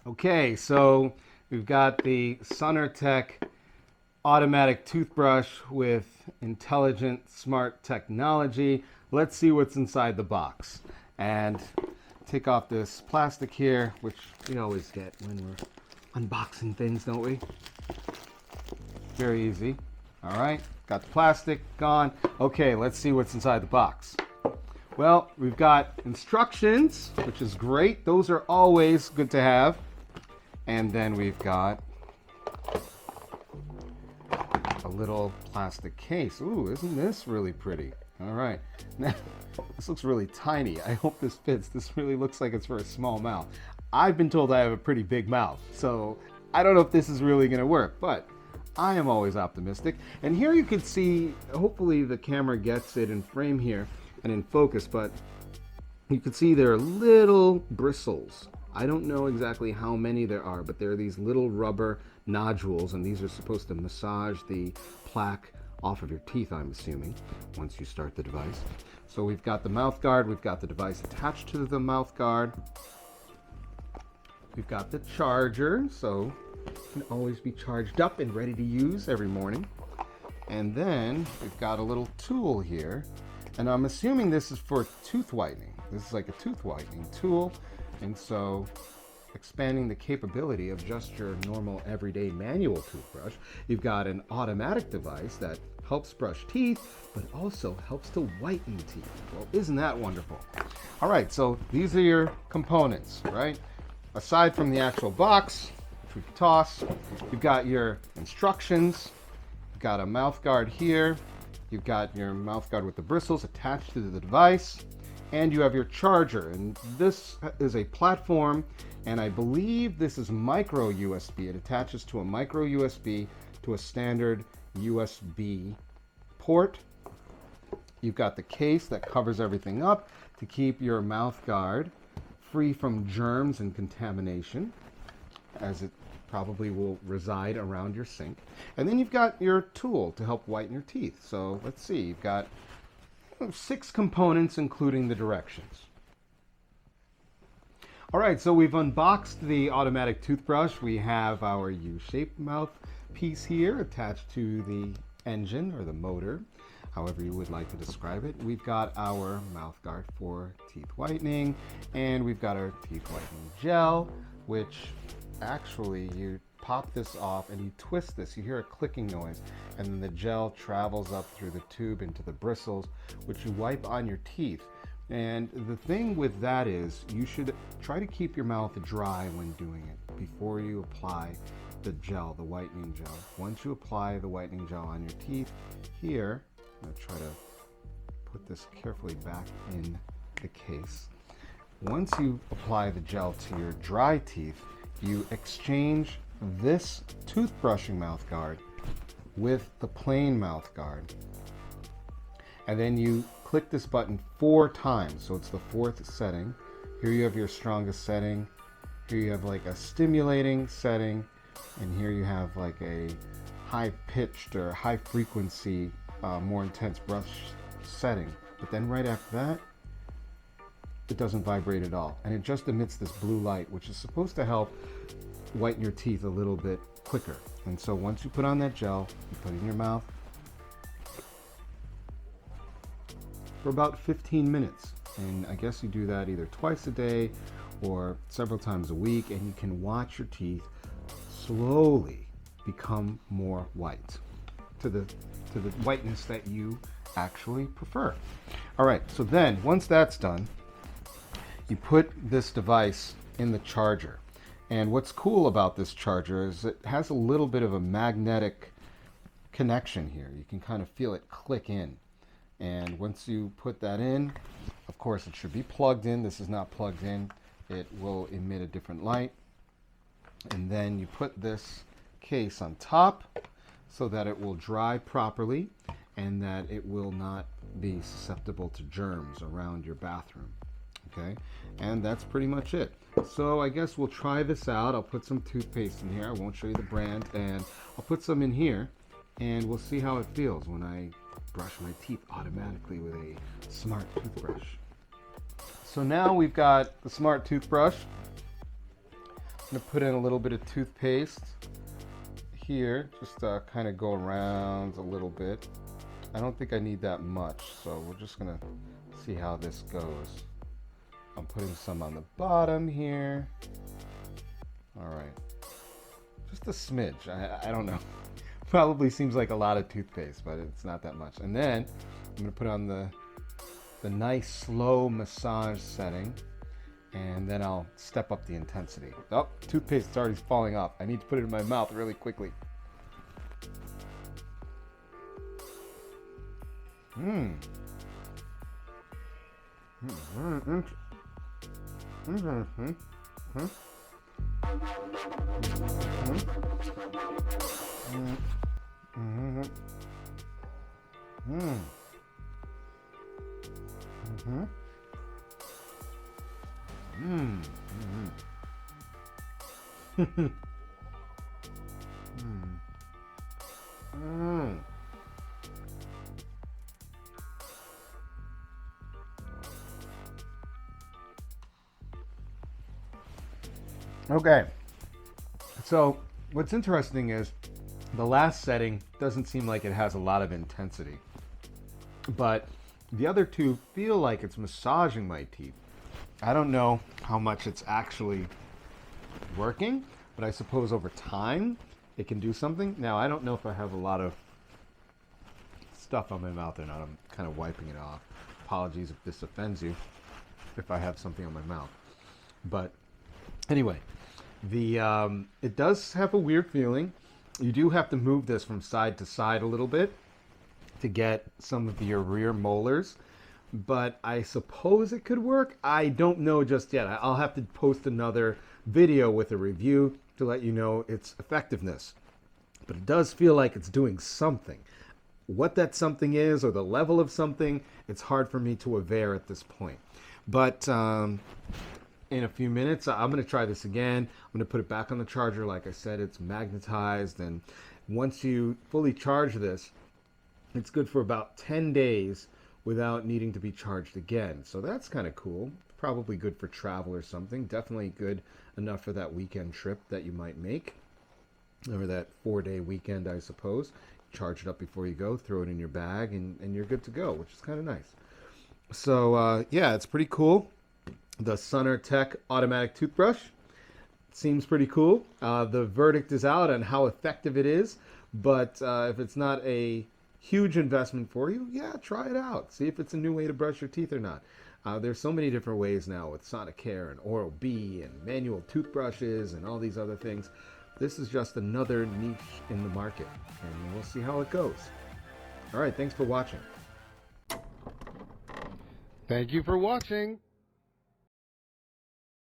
Okay, so we've got the Sunartec automatic toothbrush with intelligent smart technology. Let's see what's inside the box. And take off this plastic here, which we always get when we're unboxing things, don't we? Very easy. All right, got the plastic gone. Okay, let's see what's inside the box. Well, we've got instructions, which is great. Those are always good to have. And then we've got a little plastic case. Ooh, isn't this really pretty? All right. Now, this looks really tiny. I hope this fits. This really looks like it's for a small mouth. I've been told I have a pretty big mouth, so I don't know if this is really going to work, but I am always optimistic. And here you can see, hopefully the camera gets it in frame here and in focus, but you can see there are little bristles. I don't know exactly how many there are, but there are these little rubber nodules, and these are supposed to massage the plaque off of your teeth, I'm assuming, once you start the device. So we've got the mouth guard, we've got the device attached to the mouth guard. We've got the charger, so it can always be charged up and ready to use every morning. And then we've got a little tool here, and I'm assuming this is for tooth whitening. This is like a tooth whitening tool. And so expanding the capability of just your normal everyday manual toothbrush, you've got an automatic device that helps brush teeth, but also helps to whiten teeth. Well, isn't that wonderful? All right, so these are your components, right? Aside from the actual box, which we can toss, you've got your instructions, you've got a mouth guard here, you've got your mouth guard with the bristles attached to the device, and you have your charger. And this is a platform, and I believe this is micro USB. It attaches to a micro USB to a standard USB port. You've got the case that covers everything up to keep your mouth guard free from germs and contamination, as it probably will reside around your sink. And then you've got your tool to help whiten your teeth. So let's see, you've got 6 components, including the directions. All right, so we've unboxed the automatic toothbrush. We have our U-shaped mouthpiece here attached to the engine or the motor, however you would like to describe it. We've got our mouth guard for teeth whitening, and we've got our teeth whitening gel, which actually you pop this off and you twist this, you hear a clicking noise, and then the gel travels up through the tube into the bristles, which you wipe on your teeth. And the thing with that is you should try to keep your mouth dry when doing it before you apply the gel, the whitening gel. Once you apply the whitening gel on your teeth here, I'm going to try to put this carefully back in the case. Once you apply the gel to your dry teeth, you exchange this toothbrushing mouth guard with the plain mouth guard, and then you click this button 4 times, so it's the 4th setting. Here you have your strongest setting, here you have like a stimulating setting, and here you have like a high-pitched or high-frequency, more intense brush setting. But then right after that, it doesn't vibrate at all, and it just emits this blue light, which is supposed to help whiten your teeth a little bit quicker. And so once you put on that gel, you put it in your mouth for about 15 minutes. And I guess you do that either twice a day or several times a week, and you can watch your teeth slowly become more white to the whiteness that you actually prefer. All right, so then once that's done, you put this device in the charger. And what's cool about this charger is it has a little bit of a magnetic connection here. You can kind of feel it click in. And once you put that in, of course it should be plugged in. This is not plugged in. It will emit a different light. And then you put this case on top so that it will dry properly and that it will not be susceptible to germs around your bathroom. Okay, and that's pretty much it. So I guess we'll try this out. I'll put some toothpaste in here. I won't show you the brand, and I'll put some in here, and we'll see how it feels when I brush my teeth automatically with a smart toothbrush. So now we've got the smart toothbrush. going to put in a little bit of toothpaste here, just kind of go around a little bit. I don't think I need that much, so we're just going to see how this goes. I'm putting some on the bottom here. All right. Just a smidge. I don't know. Probably seems like a lot of toothpaste, but it's not that much. And then I'm going to put on the nice slow massage setting, and then I'll step up the intensity. Oh, toothpaste is already falling off. I need to put it in my mouth really quickly. Okay, so what's interesting is the last setting doesn't seem like it has a lot of intensity, but the other two feel like it's massaging my teeth. I don't know how much it's actually working, but I suppose over time it can do something. Now, I don't know if I have a lot of stuff on my mouth or not. I'm kind of wiping it off. Apologies if this offends you, if I have something on my mouth. But anyway, it does have a weird feeling. You do have to move this from side to side a little bit to get some of your rear molars, but I suppose it could work. I don't know just yet. I'll have to post another video with a review to let you know its effectiveness. But it does feel like it's doing something. What that something is, or the level of something, it's hard for me to aver at this point. But in a few minutes, I'm going to try this again. I'm going to put it back on the charger. Like I said, it's magnetized, and once you fully charge this, it's good for about 10 days without needing to be charged again. So that's kind of cool. Probably good for travel or something. Definitely good enough for that weekend trip that you might make, or that 4-day weekend, I suppose. Charge it up before you go, throw it in your bag, and you're good to go, which is kind of nice. So yeah, it's pretty cool. The Sunartec automatic toothbrush seems pretty cool. The verdict is out on how effective it is, but if it's not a huge investment for you, yeah, try it out. See if it's a new way to brush your teeth or not. There's so many different ways now with Sonicare and Oral-B and manual toothbrushes and all these other things. This is just another niche in the market, and we'll see how it goes. All right, thanks for watching. Thank you for watching.